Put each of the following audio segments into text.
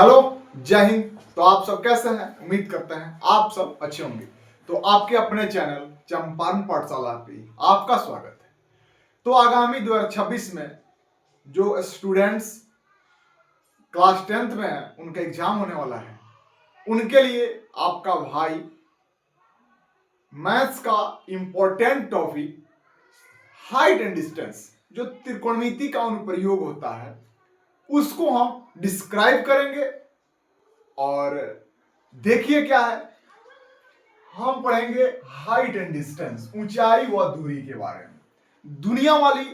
Hello, जय हिंद। तो आप सब कैसे हैं? उम्मीद करते हैं आप सब अच्छे होंगे। तो आपके अपने चैनल चंपारण पाठशाला पे आपका स्वागत है। तो आगामी 2026 में जो स्टूडेंट्स क्लास 10th में हैं, उनका एग्जाम होने वाला है। उनके लिए आपका भाई मैथ्स का important topic height and distance, जो त्रिकोणमिति का अनुप्रयोग होता है, उसको हम डिस्क्राइब करेंगे। और देखिए क्या है, हम पढ़ेंगे हाइट एंड डिस्टेंस, ऊंचाई व दूरी के बारे में। दुनिया वाली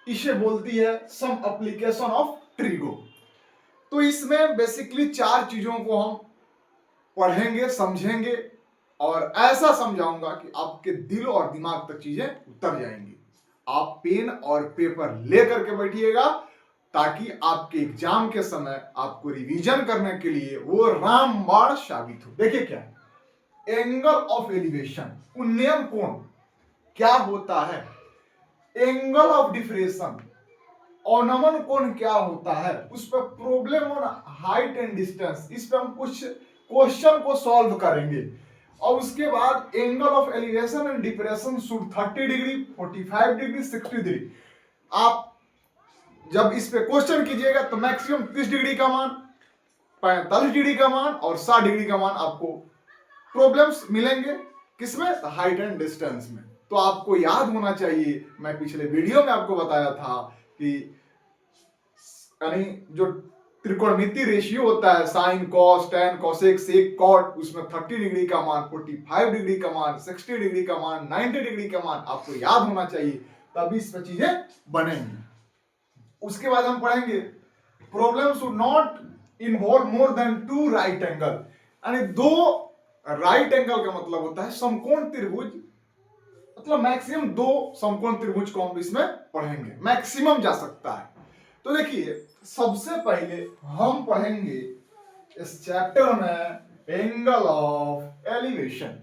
इसे बोलती है सम एप्लीकेशन ऑफ ट्रिगो। तो इसमें बेसिकली 4 चीजों को हम पढ़ेंगे, समझेंगे और ऐसा समझाऊंगा कि आपके दिल और दिमाग तक चीजें उतर जाएंगी। आप पेन और पेपर लेकर के बैठिएगा ताकि आपके एग्जाम के समय आपको रिवीजन करने के लिए वो रामबाण साबित हो। देखिए क्या है, एंगल ऑफ एलिवेशन, उन्नयन कोण क्या होता है, एंगल ऑफ डिफरेशन, अवनमन कोण क्या होता है, उस पर problem on height and distance, इस पर हम कुछ क्वेश्चन को सॉल्व करेंगे। और उसके बाद angle of elevation and depression should 30 degree, 45 degree, 60 degree. आप जब इस पे क्वेश्चन कीजिएगा तो मैक्सिमम 30 डिग्री का मान, 45 डिग्री का मान और 60 डिग्री का मान आपको प्रॉब्लम्स मिलेंगे। किसमें? हाइट एंड डिस्टेंस में। तो आपको याद होना चाहिए, मैं पिछले वीडियो में आपको बताया था कि यानी जो त्रिकोणमिति रेशियो होता है, sine cos tan cosec sec cot, उसमें 30 डिग्री का मान, 45 डिग्री का मान, 60 डिग्री का मान, 90 डिग्री का मान आपको याद होना चाहिए, तभी इस पर चीजें बनेंगी। उसके बाद हम पढ़ेंगे problem should not involve more than 2 right angle, यानी 2 राइट एंगल का मतलब होता है समकोण त्रिभुज, मतलब मैक्सिमम 2 समकोण त्रिभुज को हम इसमें पढ़ेंगे, मैक्सिमम जा सकता है। तो देखिए, सबसे पहले हम पढ़ेंगे इस चैप्टर में एंगल ऑफ एलिवेशन।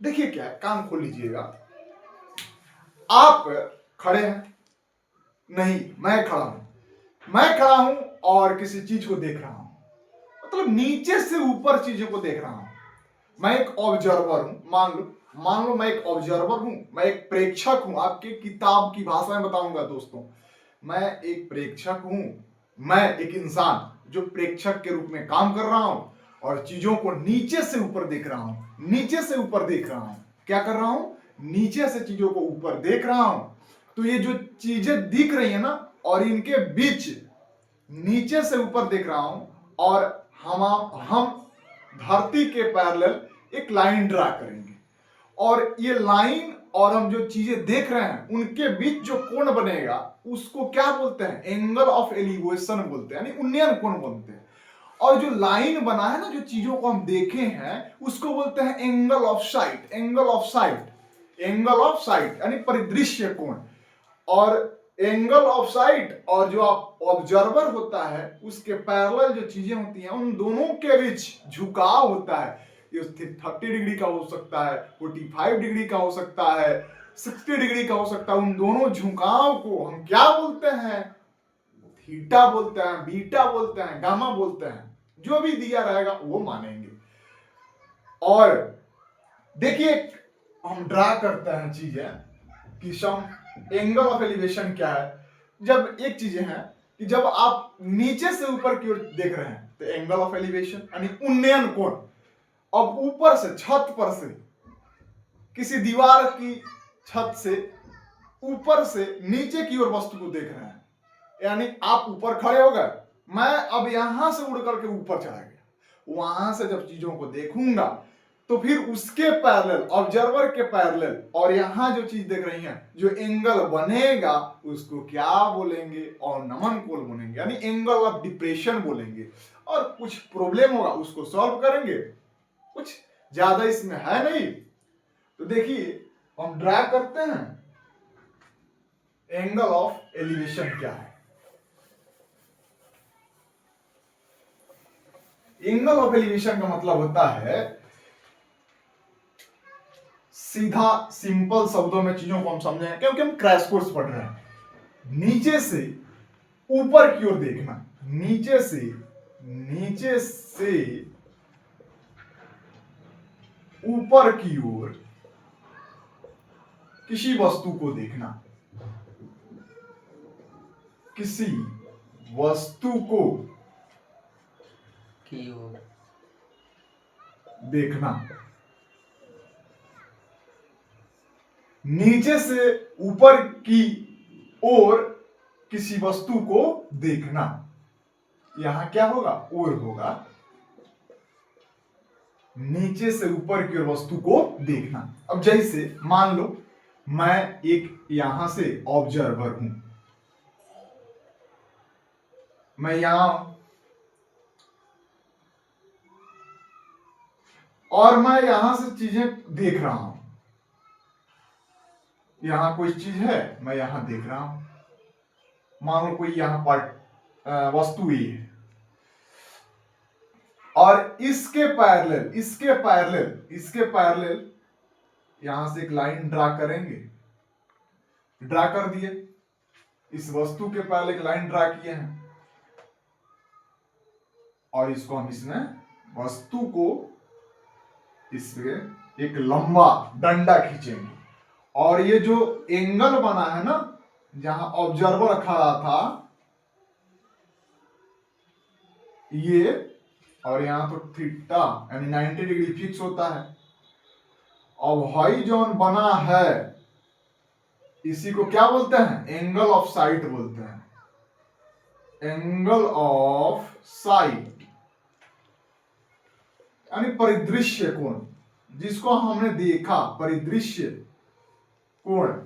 देखिए क्या है, कान खोल लीजिएगा। आप खड़े हैं, नहीं मैं खड़ा हूं और किसी चीज को देख रहा हूं, मतलब नीचे से ऊपर चीजों को देख रहा हूं। मैं एक ऑब्जर्वर हूं, मान लो मैं एक ऑब्जर्वर हूं, मैं एक प्रेक्षक हूं। आपके किताब की भाषा में बताऊंगा दोस्तों, मैं एक प्रेक्षक हूं, मैं एक इंसान जो प्रेक्षक के रूप में काम कर रहा हूं और चीजों को नीचे से ऊपर देख रहा हूं। नीचे से ऊपर देख रहा हूं, क्या कर रहा हूं? नीचे से चीजों को ऊपर देख रहा हूं। तो ये जो चीजें दिख रही है ना, और इनके बीच नीचे से ऊपर देख रहा हूं और हम धरती के पैरेलल एक लाइन ड्रा करेंगे, और ये लाइन और हम जो चीजें देख रहे हैं उनके बीच जो कोण बनेगा उसको क्या बोलते हैं? एंगल ऑफ एलिवेशन बोलते हैं, यानी उन्नयन कोण बोलते हैं। और जो लाइन बना है ना, जो चीजों को हम देखे हैं, उसको बोलते हैं angle of site. Angle of site, angle of site यानी परिदृश्य कोण। और एंगल ऑफ साइट और जो आप ऑब्जर्वर होता है उसके पैरेलल जो चीजें होती हैं, उन दोनों के बीच झुकाव होता है। ये 30 डिग्री का हो सकता है, 45 डिग्री का हो सकता है, 60 डिग्री का हो सकता है। उन दोनों झुकाव को हम क्या बोलते हैं? थीटा बोलते हैं, बीटा बोलते हैं, गामा बोलते हैं। जो भी दिया रहेगा वो मानेंगे। और देखिए, हम ड्रा करते हैं चीजें कि सम एंगल ऑफ एलिवेशन क्या है। जब एक चीजें हैं कि जब आप नीचे से ऊपर की ओर देख रहे हैं तो एंगल ऑफ एलिवेशन यानी उन्नयन कोण। अब ऊपर से, छत पर से, किसी दीवार की छत से ऊपर से नीचे की ओर वस्तु को देख रहे हैं, यानी आप ऊपर खड़े हो गए, मैं अब यहां से उड़ करके ऊपर चला गया। वहां से जब चीजों को देखूंगा तो फिर उसके पैरेलल, ऑब्जर्वर के पैरेलल, और यहां जो चीज देख रही हैं, जो एंगल बनेगा उसको क्या बोलेंगे? अवनमन कोण बोलेंगे, यानी एंगल ऑफ डिप्रेशन बोलेंगे। और कुछ प्रॉब्लम होगा उसको सॉल्व करेंगे, कुछ ज्यादा इसमें है नहीं। तो देखिए, हम ड्रा करते हैं एंगल ऑफ एलिवेशन क्या है। एंगल ऑफ एलिवेशन का मतलब होता है, सीधा सिंपल शब्दों में चीजों को हम समझेंगे क्योंकि हम क्रैश कोर्स पढ़ रहे हैं। नीचे से ऊपर की ओर देखना, नीचे से नीचे से ऊपर की ओर किसी वस्तु को देखना, किसी वस्तु को की ओर देखना, नीचे से ऊपर की ओर किसी वस्तु को देखना। यहां क्या होगा? और होगा। नीचे से ऊपर की ओर वस्तु को देखना। अब जैसे मान लो मैं एक यहां से ऑब्जर्वर हूं, मैं यहां और मैं यहां से चीजें देख रहा हूं। यहां कोई चीज है, मैं यहां देख रहा हूं। मान लो कोई यहां पर वस्तु ही है और इसके पैरेलल यहां से एक लाइन ड्रा करेंगे। ड्रा कर दिए, इस वस्तु के पैरेलल एक लाइन ड्रा किए हैं और इसको हम इसमें वस्तु को इसमें एक लंबा डंडा खींचेंगे और ये जो एंगल बना है ना, जहां ऑब्जर्वर खड़ा था ये, और यहां तो थीटा यानी 90 डिग्री फिक्स होता है। अब हॉरिजॉन बना है, इसी को क्या बोलते हैं? एंगल ऑफ साइट बोलते हैं। एंगल ऑफ साइट यानी परिदृश्य कोण, जिसको हमने देखा, परिदृश्य कोण।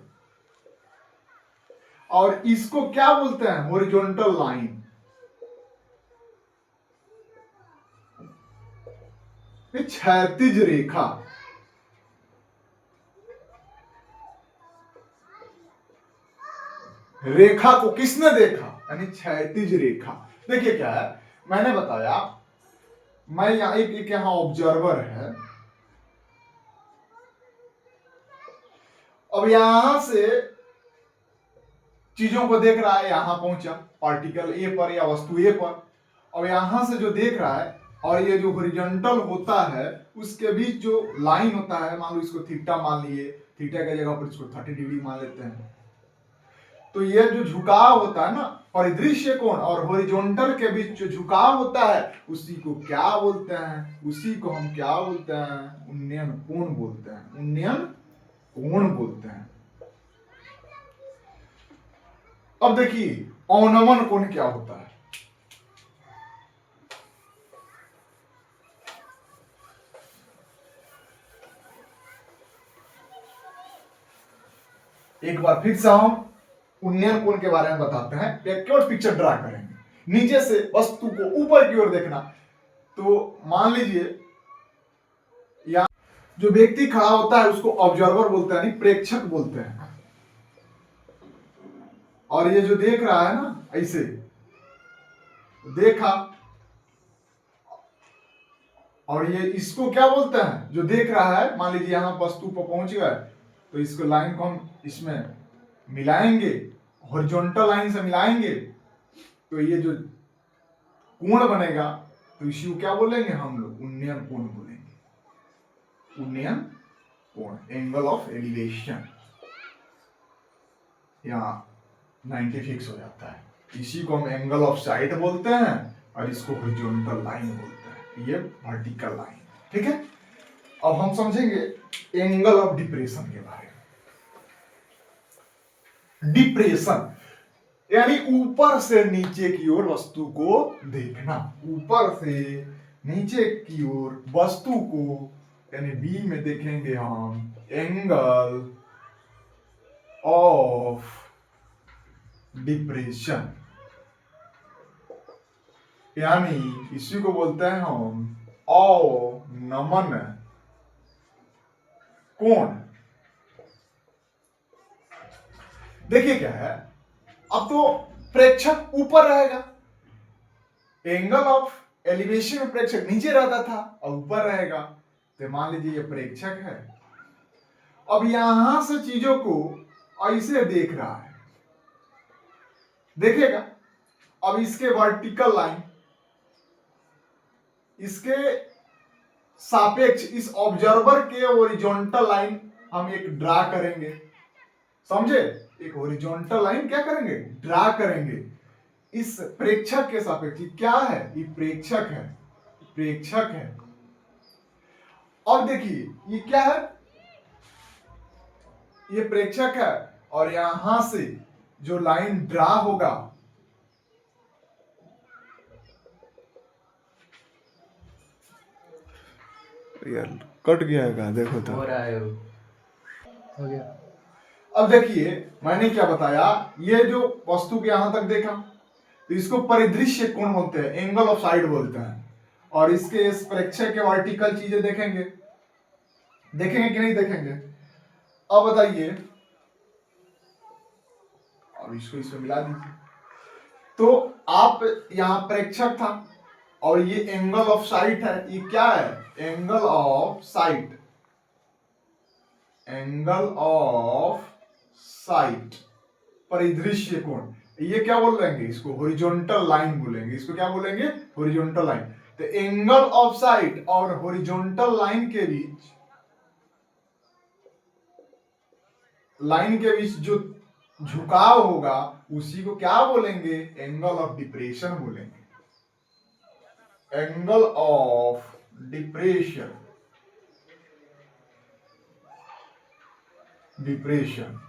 और इसको क्या बोलते हैं? Horizontal line. क्षैतिज रेखा। रेखा को किसने देखा? यानी क्षैतिज रेखा। देखिए क्या है, मैंने बताया मैं यहां एक यहां ऑब्जर्वर है। अब यहां से चीजों को देख रहा है, यहां पहुंचा पार्टिकल ए पर या वस्तु ए पर। अब यहां से जो देख रहा है और ये जो हॉरिजॉन्टल होता है उसके बीच जो लाइन होता है, मान लो इसको थीटा मान लिए, थीटा की जगह पर इसको 30 डिग्री मान लेते हैं। तो ये जो झुकाव होता है ना, परिदृश्य कोण और हॉरिजॉन्टल के बीच जो झुकाव होता है उसी को क्या बोलते हैं? उसी को हम क्या बोलते हैं? उन्नयन कोण बोलते हैं। उन्नयन कोण बोलते हैं। अब देखिए अवनमन कोण क्या होता है। एक बार फिर से हम उन्नयन कोण के बारे में बताते हैं। केवल पिक्चर ड्रा करेंगे। नीचे से वस्तु को ऊपर की ओर देखना। तो मान लीजिए या जो व्यक्ति खड़ा होता है उसको ऑब्जर्वर बोलते हैं, प्रेक्षक बोलते हैं। और ये जो देख रहा है ना, ऐसे देखा, और ये इसको क्या बोलते हैं? जो देख रहा है, मान लीजिए यहां वस्तु पर पहुंच गए तो इसको लाइन को हम इसमें मिलाएंगे, हॉरिजॉन्टल लाइन से मिलाएंगे तो ये जो कोण बनेगा तो इसी को क्या बोलेंगे हम लोग? उन्नयन कोण बोलेंगे। उन्नयन कोण, एंगल ऑफ एलिवेशन। यहाँ 90 फिक्स हो जाता है। इसी को हम एंगल ऑफ साइट बोलते हैं और इसको हॉरिजॉन्टल लाइन बोलते हैं। ये वर्टिकल लाइन, ठीक है। अब हम समझेंगे एंगल ऑफ डिप्रेशन के बारे में। डिप्रेशन यानी ऊपर से नीचे की ओर वस्तु को देखना। ऊपर से नीचे की ओर वस्तु को, यानी बी में देखेंगे हम एंगल ऑफ डिप्रेशन, यानी इसी को बोलते हैं हम अवनमन कोण। देखिए क्या है, अब तो प्रेक्षक ऊपर रहेगा। एंगल ऑफ एलिवेशन में प्रेक्षक नीचे रहता था और ऊपर रहेगा। तो मान लीजिए ये प्रेक्षक है। अब यहां से चीजों को ऐसे देख रहा है, देखेगा। अब इसके वर्टिकल लाइन इसके सापेक्ष इस ऑब्जर्वर के हॉरिजॉन्टल लाइन हम एक ड्रा करेंगे, समझे? एक हॉरिजॉन्टल लाइन क्या करेंगे? ड्रा करेंगे इस प्रेक्षक के सापेक्ष। क्या है? ये प्रेक्षक है, प्रेक्षक है। और देखिए ये क्या है? ये प्रेक्षक है और यहां से जो लाइन ड्रा होगा यार कट गया है, देखो तो हो रहा है, हो गया। अब देखिए मैंने क्या बताया, ये जो वस्तु के यहां तक देखा तो इसको परिदृश्य कोण बोलते हैं, एंगल ऑफ साइड बोलते हैं। और इसके इस प्रेक्षक के वर्टिकल चीजें देखेंगे, देखेंगे कि नहीं देखेंगे? अब बताइए, अब इसको इसमें मिला दीजिए। तो आप यहां प्रेक्षक था और ये एंगल ऑफ साइट है। ये क्या है? Angle of site, angle of site, परिदृश्य कोण। ये क्या बोल लेंगे? इसको हॉरिजॉन्टल लाइन बोलेंगे। इसको क्या बोलेंगे? Horizontal line. तो एंगल ऑफ साइट और हॉरिजॉन्टल लाइन के बीच, लाइन के बीच जो झुकाव होगा उसी को क्या बोलेंगे? एंगल ऑफ डिप्रेशन बोलेंगे। एंगल ऑफ डिप्रेशन, डिप्रेशन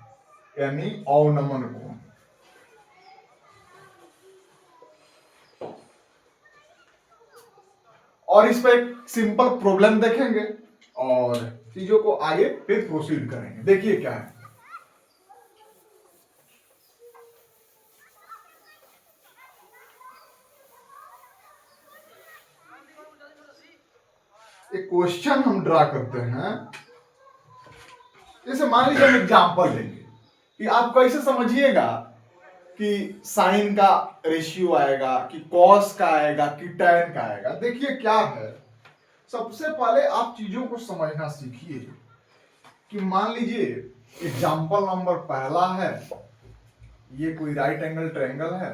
यानी अवनमन कोण। और इस पर एक सिंपल प्रॉब्लम देखेंगे और चीजों को आगे फिर प्रोसीड करेंगे। देखिए क्या है, एक क्वेश्चन हम ड्रा करते हैं। जैसे मान लीजिए हम एग्जांपल लेंगे कि आप कैसे समझिएगा कि साइन का रेशियो आएगा, कि कॉस का आएगा, कि टैन का आएगा। देखिए क्या है, सबसे पहले आप चीजों को समझना सीखिए कि मान लीजिए एग्जांपल नंबर पहला है, ये कोई राइट एंगल ट्रायंगल है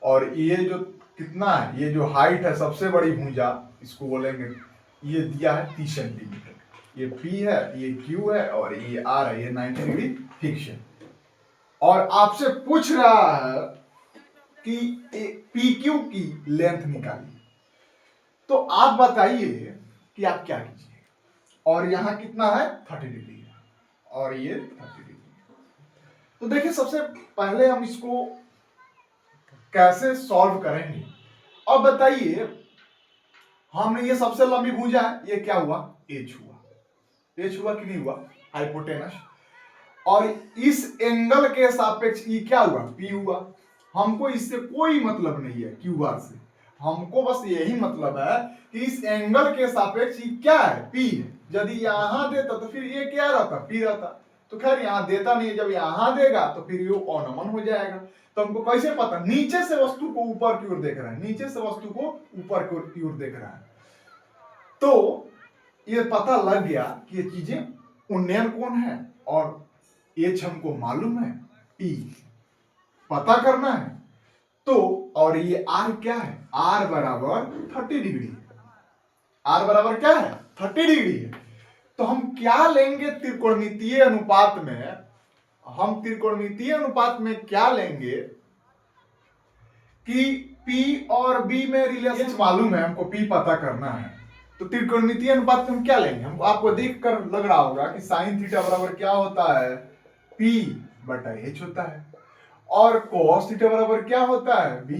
और ये जो कितना है, ये जो हाइट है सबसे बड़ी भुजा इसको बोलेंगे, ये दिया है 30 सेंटीमीटर। ये P है, ये Q है और ये R है, ये 90 डिग्री फिक्स है। और आपसे पूछ रहा है कि PQ की लेंथ निकालिए। तो आप बताइए कि आप क्या कीजिए। और यहां कितना है? 30 डिग्री है और ये 30 डिग्री है। तो देखिए सबसे पहले हम इसको कैसे सॉल्व करेंगे। अब बताइए, हमने ये सबसे लंबी भुजा है, ये क्या हुआ? एच हुआ। एच हुआ कि नहीं हुआ? हाइपोटेनस। और इस एंगल के सापेक्ष ये क्या हुआ? पी हुआ। हमको इससे कोई मतलब नहीं है क्यू आर से, हमको बस यही मतलब है कि इस एंगल के सापेक्ष ये क्या है? पी है। यदि यहां देता तो फिर ये क्या रहता? पी रहता। तो खैर यहां देता नहीं है, जब यहां देगा तो फिर ये अवनमन हो जाएगा। तो हमको कैसे पता? नीचे से वस्तु को ऊपर की ओर देख रहा है, नीचे से वस्तु को ऊपर की ओर देख रहा है। तो ये पता लग गया कि ये चीजें उन्नयन कोण है और एच हमको मालूम है, पी पता करना है। तो और ये आर क्या है? आर बराबर 30 डिग्री। आर बराबर क्या है? 30 डिग्री है। तो हम क्या लेंगे त्रिकोणमितीय अनुपात में? हम त्रिकोणमितीय अनुपात में क्या लेंगे कि P और B में रिलेशन मालूम है, हमको P पता करना है। तो त्रिकोणमितीय अनुपात में हम क्या लेंगे? हम आपको देखकर लग रहा होगा कि साइन थीटा बराबर क्या होता है? P बटा H होता है। और cos थीटा बराबर क्या होता है? B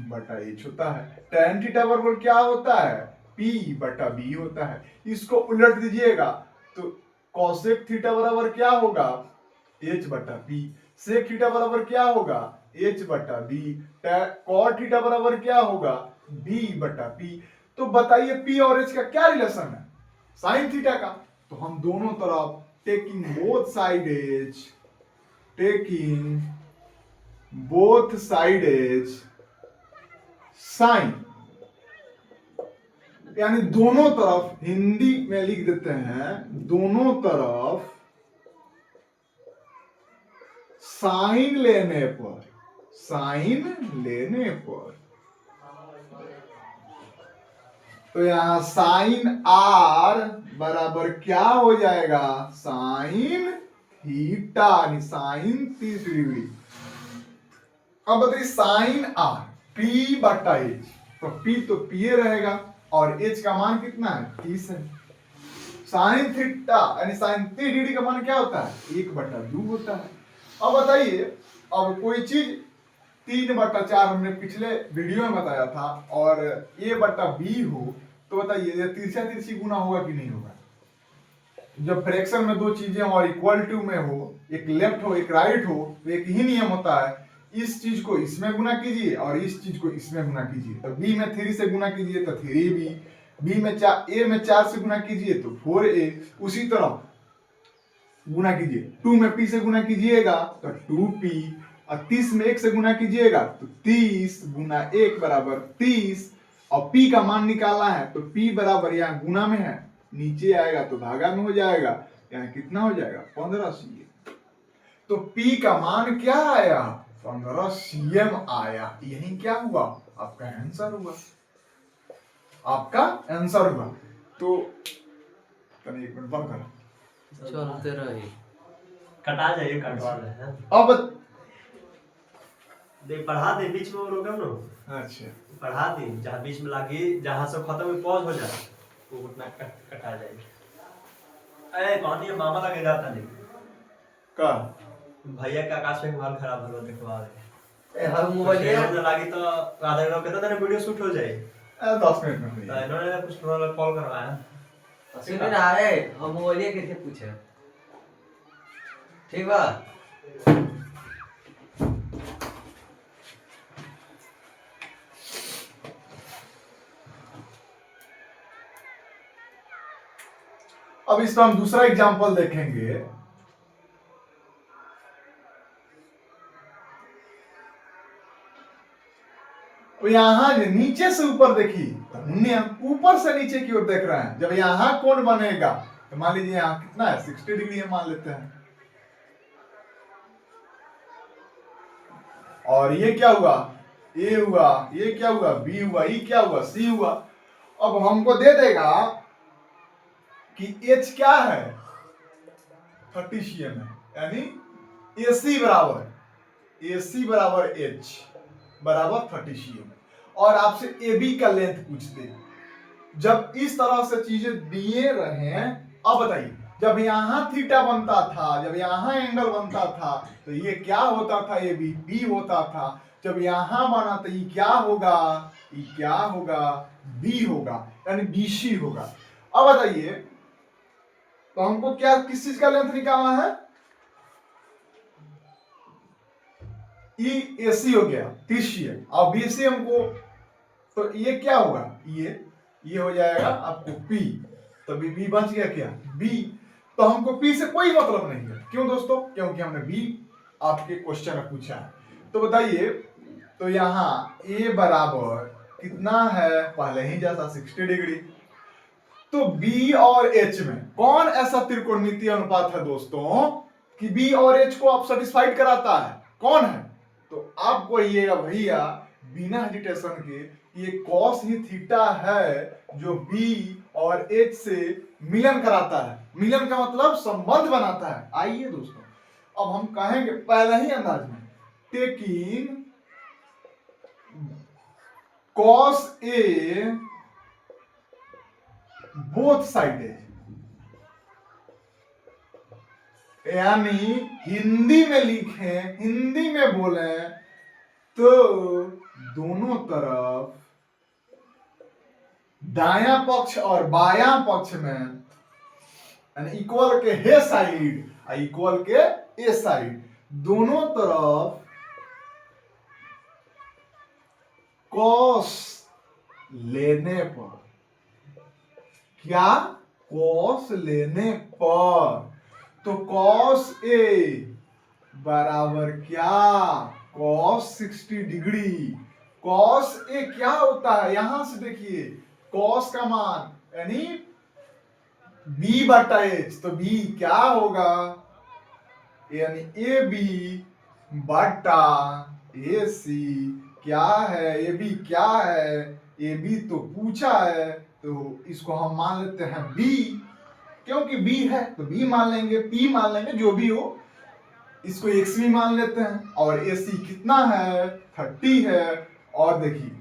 बटा H होता है। tan थीटा बराबर क्या होता है? P बटा B होता है। इसको उलट दीजिएगा तो cosec थीटा बराबर क्या होगा? H बटा P। sec थीटा बराबर क्या होगा? H बटा B। cot थीटा बराबर क्या होगा? B बटा P। तो बताइए P और H का क्या रिलेशन है? साइन थीटा का। तो हम दोनों तरफ taking both side as, taking both side as sine, यानी दोनों तरफ, हिंदी में लिख देते हैं दोनों तरफ साइन लेने पर, साइन लेने पर तो यहाँ साइन आर बराबर क्या हो जाएगा, साइन थीटा यानी साइन 30 डिग्री। अब बताइए साइन आर पी बटा एच, तो पी तो पी रहेगा और एच का मान कितना है 30 है। साइन थीटा यानी साइन 30 डिग्री का मान क्या होता है 1/2 होता है। अब बताइए, अब कोई चीज 3/4 हमने पिछले वीडियो में बताया था और a बटा बी हो, तो बताइए ये तिरछा तिरछी गुना होगा कि नहीं होगा। जब फ्रैक्शन में दो चीजें और इक्वल टू में हो, एक लेफ्ट हो एक राइट हो, तो एक ही नियम होता है, इस चीज को इसमें गुना कीजिए और इस चीज को इसमें गुना कीजिए। तो b में 3 से गुना कीजिए तो 3b, b में a में 4 से गुना कीजिए तो 4a, उसी तरह गुना कीजिए 2 में p से गुना कीजिएगा तो 2p, और 30 में 1 से गुना कीजिएगा तो 30 गुना 1 बराबर 30, और p का मान निकालना है तो p बराबर यहाँ गुना में है, नीचे आएगा तो भागा में हो जाएगा, यहाँ कितना हो जाएगा 15 cm। तो p का मान क्या आया 15 cm आया। यही क्या हुआ आपका आंसर हुआ, आपका आंसर हुआ। तो एक मिनट बंद कर, चलते रही, कटा जाइए, कटवा रहे हैं। अब देख पढ़ा दे, बीच में रोकम ना। अच्छा पढ़ा दे, जहाँ बीच में लागी, जहाँ से खत्म में पॉज हो जाए वो उतना कटा जाएगी। अरे कौन ये मामा लगे जाता नहीं का भैया का आकाश में मोबाइल खराब हो देखवा रहे। हर मोबाइल ये लागी तो आधा घंटा कहता था वीडियो शूट हो जाए 10 मिनट में हो तो जाएगा। इन्होंने कुछ कॉल करवाया। सुन ना है, हम मोबाइल कैसे पूछे, ठीक बा। अब इस पर हम दूसरा एग्जांपल देखेंगे। तो यहां नीचे से ऊपर देखिए, ऊपर से नीचे की ओर देख रहे हैं। जब यहां कोण बनेगा तो मान लीजिए यहां कितना है 60 डिग्री है मान लेते हैं, और ये क्या हुआ ए हुआ, ये क्या हुआ बी हुआ, ये क्या हुआ सी हुआ। अब हमको दे देगा कि एच क्या है 30 cm है, यानी AC बराबर एच बराबर 30 cm, और आपसे AB का लेंथ पूछते। जब इस तरह से चीजें दिए रहे, अब बताइए जब यहां थीटा बनता था, जब यहां एंगल बनता था तो ये क्या होता था, ये बी होता था। जब यहां बना तो ये क्या होगा, ये क्या होगा बी होगा, यानी BC होगा। अब बताइए तो हमको क्या किस चीज का लेंथ निकालना है, ये AC हो गया 30 cm और BC हमको, तो ये क्या होगा, ये हो जाएगा आपको P, तो B बच गया क्या B। तो हमको P से कोई मतलब नहीं है, क्यों दोस्तों, क्योंकि हमने B आपके क्वेश्चन में पूछा है। तो बताइए, तो यहाँ A बराबर कितना है, पहले ही जैसा 60 डिग्री। तो B और H में कौन ऐसा त्रिकोणमितीय अनुपात है दोस्तों कि B और H को आप सेटिस्फाइड कराता है, कौन है। तो आप कहिएगा भैया बिना हेजिटेशन के ये कॉस ही थीटा है जो B और H से मिलन कराता है। मिलन का मतलब संबंध बनाता है। आइए दोस्तों अब हम कहेंगे पहले ही अंदाज में, टेकिंग cos A बोथ साइडेज, यानी हिंदी में लिखें, हिंदी में बोले तो दोनों तरफ दायां पक्ष और बायां पक्ष में, यानी इक्वल के हे साइड और इक्वल के ए साइड, दोनों तरफ कॉस लेने पर, क्या कॉस लेने पर, तो कॉस ए बराबर क्या कॉस 60 डिग्री। कॉस ए क्या होता है, यहां से देखिए कॉस का मान यानी B बटा H, तो B क्या होगा यानी AB बटा AC, क्या है AB क्या है, AB तो पूछा है तो इसको हम मान लेते हैं b, क्योंकि b है तो b मान लेंगे, p मान लेंगे, जो भी हो। इसको x भी मान लेते हैं। और AC कितना है? 30 है। और देखिए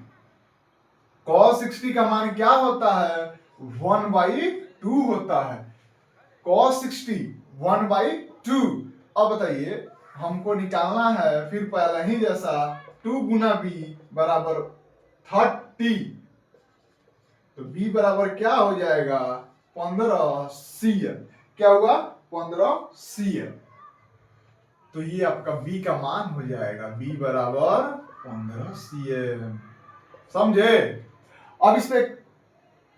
cos 60 का मान क्या होता है? 1/2 होता है। cos 60 1/2। अब बताइए हमको निकालना है फिर पहले ही जैसा 2 गुना b बराबर 30। तो b बराबर क्या हो जाएगा? 15 CL। क्या होगा? 15 CL। तो ये आपका b का मान हो जाएगा, b बराबर 15 CL। समझे? अब इसमें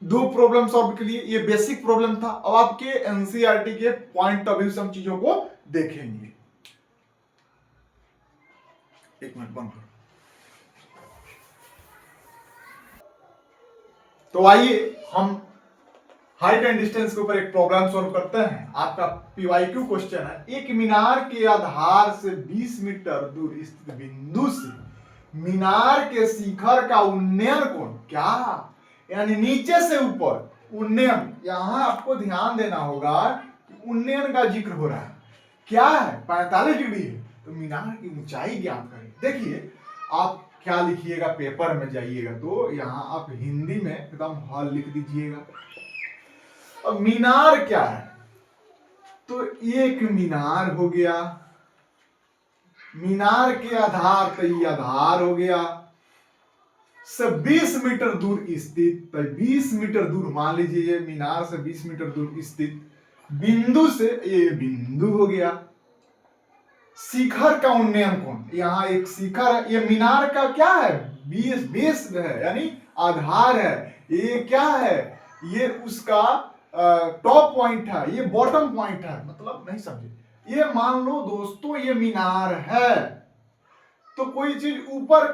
2 प्रॉब्लम सॉल्व के लिए, ये बेसिक प्रॉब्लम था। अब आपके एनसीईआरटी के पॉइंट ऑफ व्यू से हम चीजों को देखेंगे। एक मिनट बंद करो। तो आइए हम हाइट एंड डिस्टेंस के ऊपर एक प्रॉब्लम सॉल्व करते हैं। आपका पीवाईक्यू क्वेश्चन है, एक मीनार के आधार से 20 मीटर दूर स्थित बिंदु से मीनार के शिखर का उन्नयन कोण क्या, यानी नीचे से ऊपर उन्नयन। यहां आपको ध्यान देना होगा कि उन्नयन का जिक्र हो रहा है, क्या है? 45 डिग्री है। तो मीनार की ऊंचाई ज्ञात करें। देखिए आप क्या लिखिएगा, पेपर में जाइएगा तो यहां आप हिंदी में एकदम हॉल लिख दीजिएगा। अब मीनार क्या है? तो एक मीनार हो गया, मीनार के आधार तो ये आधार हो गया, से 20 मीटर दूर स्थित, तो 20 मीटर दूर मान लीजिए, ये मीनार से 20 मीटर दूर स्थित बिंदु से, ये बिंदु हो गया। शिखर का उन्नयन कोण, यहाँ एक शिखर है, ये मीनार का क्या है? बेस है, यानी आधार है। ये क्या है? ये उसका टॉप पॉइंट है, ये बॉटम पॉइंट है। मतलब नहीं समझे? ये मान लो दोस्तों ये मीनार है, तो कोई चीज ऊपर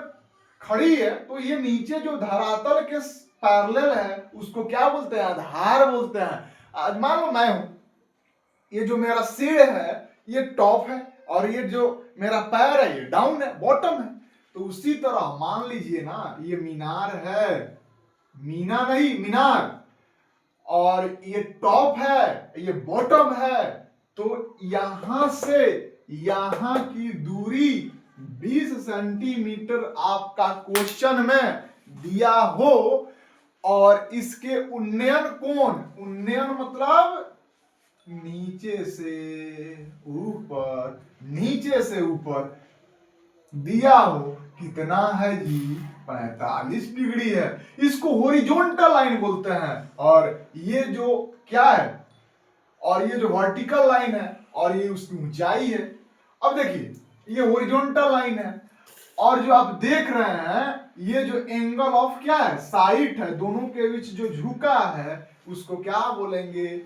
खड़ी है तो ये नीचे जो धरातल के पैरेलल है उसको क्या बोलते हैं? आधार बोलते हैं। आज मान लो मैं हूं, ये जो मेरा सिर है ये टॉप है, और ये जो मेरा पैर है ये डाउन है, बॉटम है। तो उसी तरह मान लीजिए ना, ये मीनार है, मीना नहीं मीनार, और ये टॉप है, ये बॉटम है। तो यहां से यहां की दूरी 20 सेंटीमीटर आपका क्वेश्चन में दिया हो, और इसके उन्नयन कोण, उन्नयन मतलब नीचे से ऊपर, नीचे से ऊपर दिया हो, कितना है जी? 45 डिग्री है। इसको हॉरिजॉन्टल लाइन बोलते हैं। और ये जो क्या है? और ये जो वर्टिकल लाइन है, और ये उसकी ऊंचाई है। अब देखिए ये हॉरिजॉन्टल लाइन है, और जो आप देख रहे हैं ये जो एंगल ऑफ क्या है? साइट है, दोनों के बीच जो झुका है उसको क्या बोलेंगे?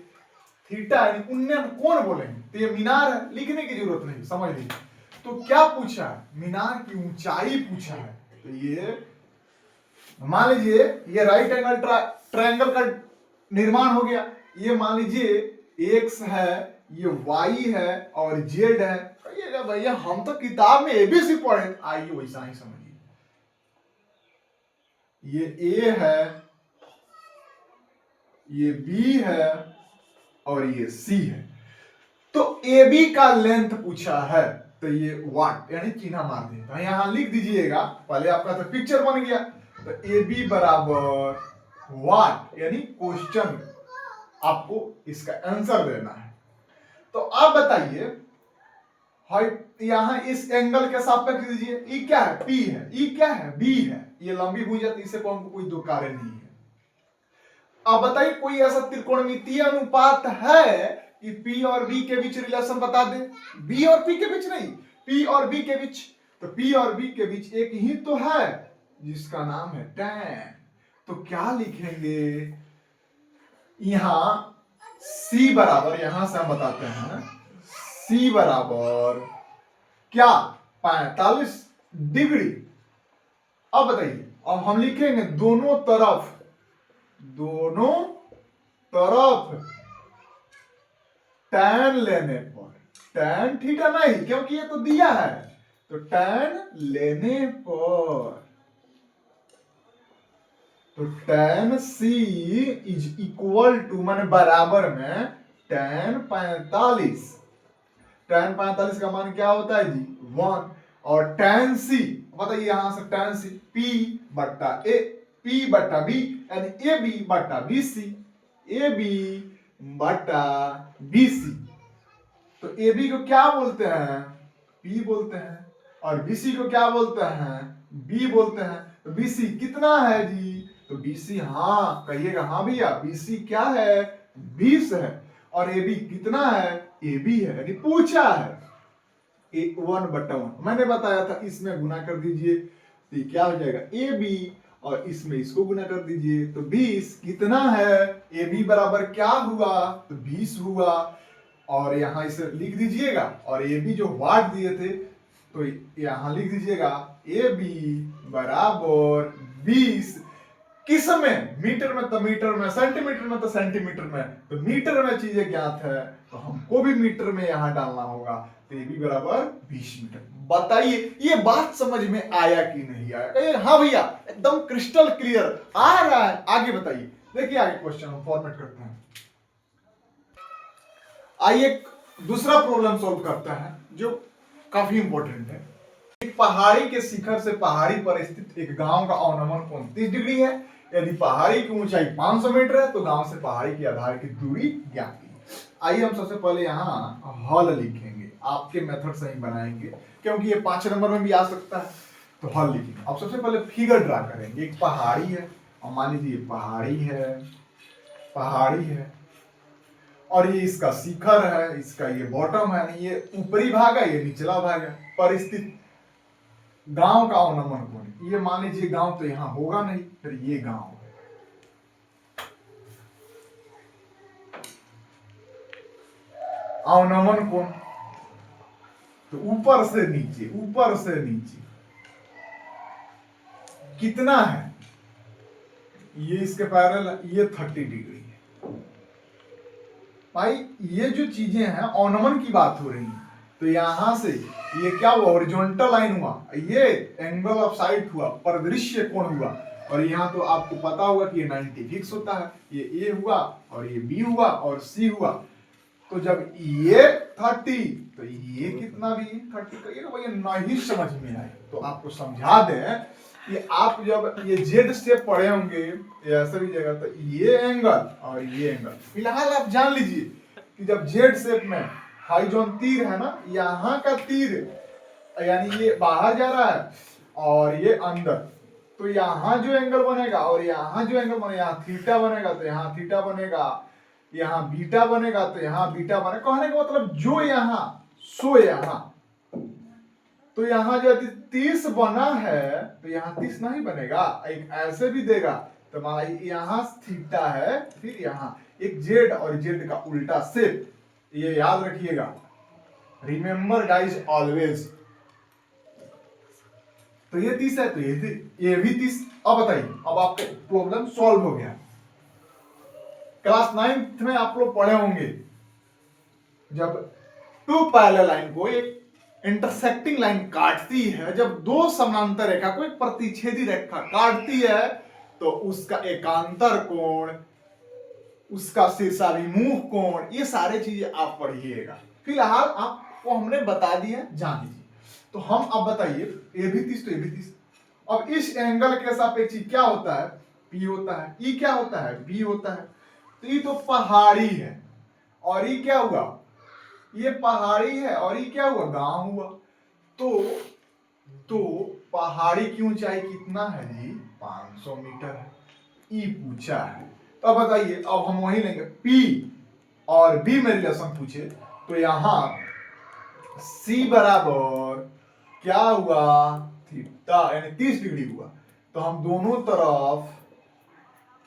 थीटा, यानी उन्नयन कोण बोलेंगे। तो ये मीनार है, लिखने की जरूरत नहीं, समझ लीजिए। तो क्या पूछा है? मीनार की ऊंचाई पूछा है। तो ये मान लीजिए ये राइट एंगल ट्रायंगल का निर्माण हो गया। ये मान लीजिए x है, ये y है और z है। ये भैया हम तो किताब में ABC पढ़े, आइए वैसा ही समझिए। ये A है, ये B है और ये C है। तो AB का लेंथ पूछा है, तो ये वाट यानी चिन्ह मार दें। तो यहां लिख दीजिएगा, पहले आपका तो पिक्चर बन गया। तो AB बराबर वाट, यानी क्वेश्चन आपको इसका आंसर देना है। तो आप बताइए, यहां इस एंगल के सापेक्ष दीजिए, ई क्या है? P है, ई क्या है? B है। ये लंबी भुजा, इससे को हमको कोई दो कार्य नहीं है। अब बताइए कोई ऐसा त्रिकोणमितीय अनुपात है कि P और B के बीच रिलेशन बता दे? B और P के बीच नहीं, P और B के बीच। तो P और B के बीच एक ही तो है जिसका नाम है tan। तो क्या लिखेंगे यहां? C बराबर, यहां से हम बताते हैं, C बराबर क्या? 45 डिग्री। अब बताइए, अब हम लिखेंगे दोनों तरफ tan लेने पर, tan थीटा नहीं क्योंकि ये तो दिया है, तो tan लेने पर तो tan C is equal to माने बराबर में tan 45। tan 45 का मान क्या होता है जी 1। और tan C बताइए यहां से tan C P बट्टा A P बट्टा B यानी AB बट्टा BC AB बट्टा BC। तो AB को क्या बोलते हैं P बोलते हैं और BC को क्या बोलते हैं B बोलते हैं। तो BC कितना है जी तो BC हाँ कहिएगा हाँ भैया BC क्या है 20 है और AB कितना है AB है यानी पूछा है 1/1 मैंने बताया था इसमें गुना कर दीजिए तो ये क्या हो जाएगा AB और इसमें इसको गुना कर दीजिए तो 20 कितना है AB बराबर क्या हुआ तो 20 हुआ और यहां इसे लिख दीजिएगा और AB जो वाट दिए थे तो यहां लिख दीजिएगा AB बराबर 20 किस में मीटर में तो मीटर में सेंटीमीटर में तो सेंटीमीटर में तो मीटर में चीजें ज्ञात है तो हमको भी मीटर में यहां डालना होगा तो ये भी बराबर 20 मीटर। बताइए ये बात समझ में आया कि नहीं आया हाँ भैया एकदम क्रिस्टल क्लियर आ रहा है। आगे बताइए देखिए आगे क्वेश्चन हम फॉर्मेट करते हैं। आइए दूसरा प्रॉब्लम सॉल्व करता है जो काफी इंपॉर्टेंट है। एक पहाड़ी के शिखर से पहाड़ी पर स्थित एक गांव का अवनमन कोण 30 डिग्री है। यदि पहाड़ी की ऊंचाई 500 मीटर है तो गांव से पहाड़ी की आधार की दूरी ज्ञात कीजिए। आइए हम सबसे पहले यहाँ हल लिखेंगे आपके मेथड से ही बनाएंगे क्योंकि ये 5 नंबर में भी आ सकता है तो हल लिखेंगे। अब सबसे पहले फिगर ड्रा करेंगे। एक पहाड़ी है और मान लीजिए पहाड़ी है और ये इसका शिखर है इसका ये बॉटम है ये ऊपरी भाग है ये निचला भाग है। परिस्थिति गांव का अवनमन कोण ये मान लीजिए गांव तो यहां होगा नहीं फिर ये गांव है। अवनमन कोण तो ऊपर से नीचे कितना है ये इसके पैरेलल ये 30 डिग्री है। भाई ये जो चीजें हैं अवनमन की बात हो रही है तो यहां से ये क्या हुआ हॉरिजॉन्टल लाइन हुआ ये एंगल ऑफ साइड हुआ परिदृश्य कोण हुआ और यहाँ तो आपको पता होगा कि ये 90 फिक्स होता है ये ए हुआ और ये बी हुआ और सी हुआ। तो जब ये 30 तो ये कितना भी 30 कहिएगा भैया नहीं समझ में आए तो आपको समझा दें कि आप जब ये जेड स्टेप पढ़े होंगे ऐसा भी जगह तो ये एंगल और ये एंगल फिलहाल आप जान लीजिए कि जब जेड शेप में हाइजोन तीर है ना यहाँ का तीर यानी ये बाहर जा रहा है और ये अंदर तो यहाँ जो एंगल बनेगा और यहाँ जो एंगल बनेगा यहाँ थीटा बनेगा तो यहाँ थीटा बनेगा यहाँ बीटा बनेगा तो यहाँ बीटा बनेगा। कहने का मतलब जो यहाँ सो यहाँ तो यहाँ जो 30 बना है तो यहाँ 30 नहीं बनेगा एक ऐसे भी देगा तो मान यहाँ थीटा है फिर यहाँ एक जेड और जेड का उल्टा शेप ये याद रखिएगा रिमेंबर गाइस ऑलवेज। तो ये 30 है तो ये भी 30। अब बताइए अब आपका प्रॉब्लम सॉल्व हो गया। क्लास 9th में आप लोग पढ़े होंगे जब टू पैरेलल लाइन को एक इंटरसेक्टिंग लाइन काटती है जब दो समांतर रेखा को एक प्रतिच्छेदी रेखा काटती है तो उसका एकांतर कोण उसका शीर्षाभिमुख कोण ये सारे चीजें आप पढ़िएगा। फिलहाल आपको हमने बता दिया जान लीजिए। तो हम अब बताइए ए भी 30 तो ए भी 30। अब इस एंगल के सापेक्ष क्या होता है P होता है ई क्या होता है B होता है। तो ये तो पहाड़ी है और ये क्या हुआ ये पहाड़ी है और ये क्या हुआ गांव हुआ। तो पहाड़ी की ऊंचाई कितना है जी 500 मीटर है ई पूछा है। तो अब बताइए अब हम वही लेंगे P और B में रिलेशन पूछे तो यहां C बराबर क्या हुआ थीटा यानी 30 डिग्री हुआ तो हम दोनों तरफ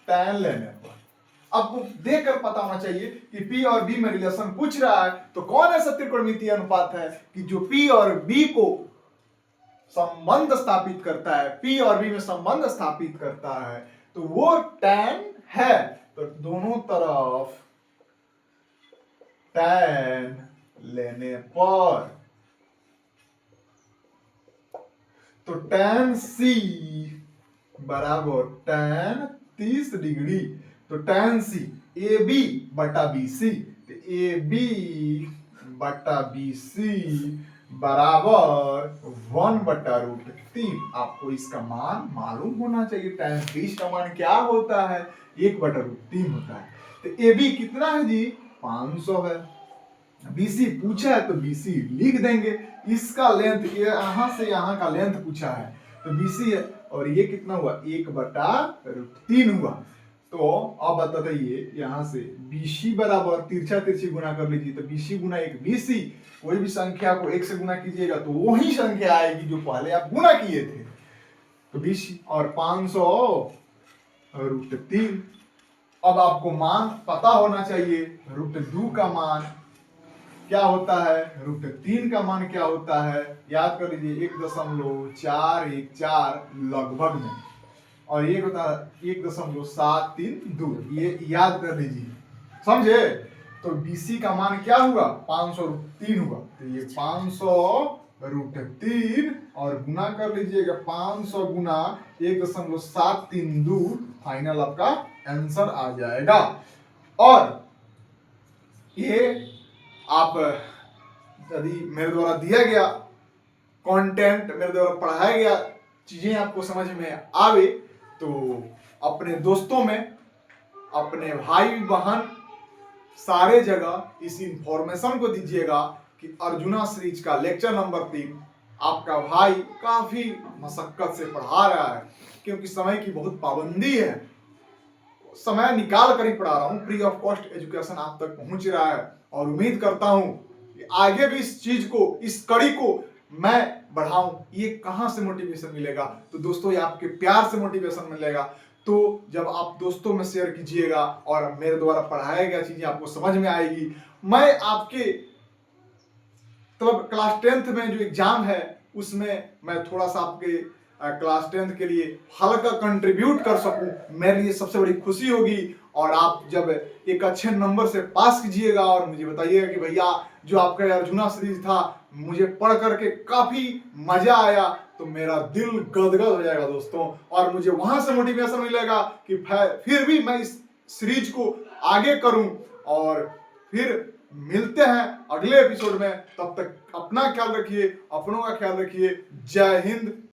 tan लेने पर आपको देखकर पता होना चाहिए कि P और B में रिलेशन पूछ रहा है तो कौन ऐसा त्रिकोणमितीय अनुपात है कि जो P और B को संबंध स्थापित करता है P और B में संबंध स्थापित करता है तो वो tan है। तो दोनों तरफ tan लेने पर तो tan C बराबर tan 30 डिग्री। तो tan C AB बटा BC, तो AB बटा BC बराबर 1/√3। आपको इसका मान मालूम होना चाहिए। tan 30 का मान क्या होता है? 1/√3 होता है। तो AB कितना है जी? 500 है। BC पूछा है तो BC लिख देंगे। इसका लेंथ, यहां से यहां का लेंथ पूछा है तो BC है, और ये कितना हुआ? 1/√3 हुआ। तो अब बताइए यहां से BC बराबर तिरछा तिरछी गुना कर लीजिए, तो BC गुना 1 BC। कोई भी संख्या को 1 से गुना कीजिएगा तो वही संख्या आएगी जो पहले आप गुना किए थे। तो BC और 500√3। अब आपको मान पता होना चाहिए। √2 का मान क्या होता है? √3 का मान क्या होता है? याद कर लीजिए 1.414 लगभग में, और ये होता है 1.732। ये याद कर लीजिए, समझे? तो BC का मान क्या हुआ? 500√3 हुआ। तो ये 500√3 और गुना कर लीजिएगा 500 गुना 1.732, फाइनल आपका आंसर आ जाएगा। और ये आप यदि मेरे द्वारा दिया गया कंटेंट, मेरे द्वारा पढ़ाया गया चीजें आपको समझ में आवे तो अपने दोस्तों में, अपने भाई बहन सारे जगह इस इंफॉर्मेशन को दीजिएगा कि अर्जुना सीरीज का लेक्चर नंबर 3 आपका भाई काफी मशक्कत से पढ़ा रहा है, क्योंकि समय की बहुत पाबंदी है। समय निकाल कर ही पढ़ा रहा हूँ। फ्री ऑफ कॉस्ट एजुकेशन आप तक पहुंच रहा है, और उम्मीद करता हूं कि आगे भी इस चीज को, इस कड़ी को मैं बढ़ाऊं। ये कहां से मोटिवेशन मिलेगा? तो दोस्तों ये आपके प्यार से मोटिवेशन मिलेगा। तो जब आप दोस्तों में शेयर कीजिएगा और मेरे द्वारा पढ़ाया गया चीजें आपको समझ में आएगी। मैं आपके मतलब क्लास 10th में जो एग्जाम है उसमें मैं थोड़ा सा आपके क्लास 10th के लिए हल्का कंट्रीब्यूट कर सकूं, मेरे लिए सबसे बड़ी खुशी होगी। और आप जब एक अच्छे नंबर से पास कीजिएगा और मुझे बताइएगा कि भैया जो आपका अर्जुना सीरीज था मुझे पढ़ करके काफी मजा आया, तो मेरा दिल गदगद हो जाएगा दोस्तों, और मुझे वहां से मोटिवेशन मिलेगा कि फिर भी मैं इस सीरीज को आगे करूं। और फिर मिलते हैं अगले एपिसोड में। तब तक अपना ख्याल रखिए, अपनों का ख्याल रखिए। जय हिंद।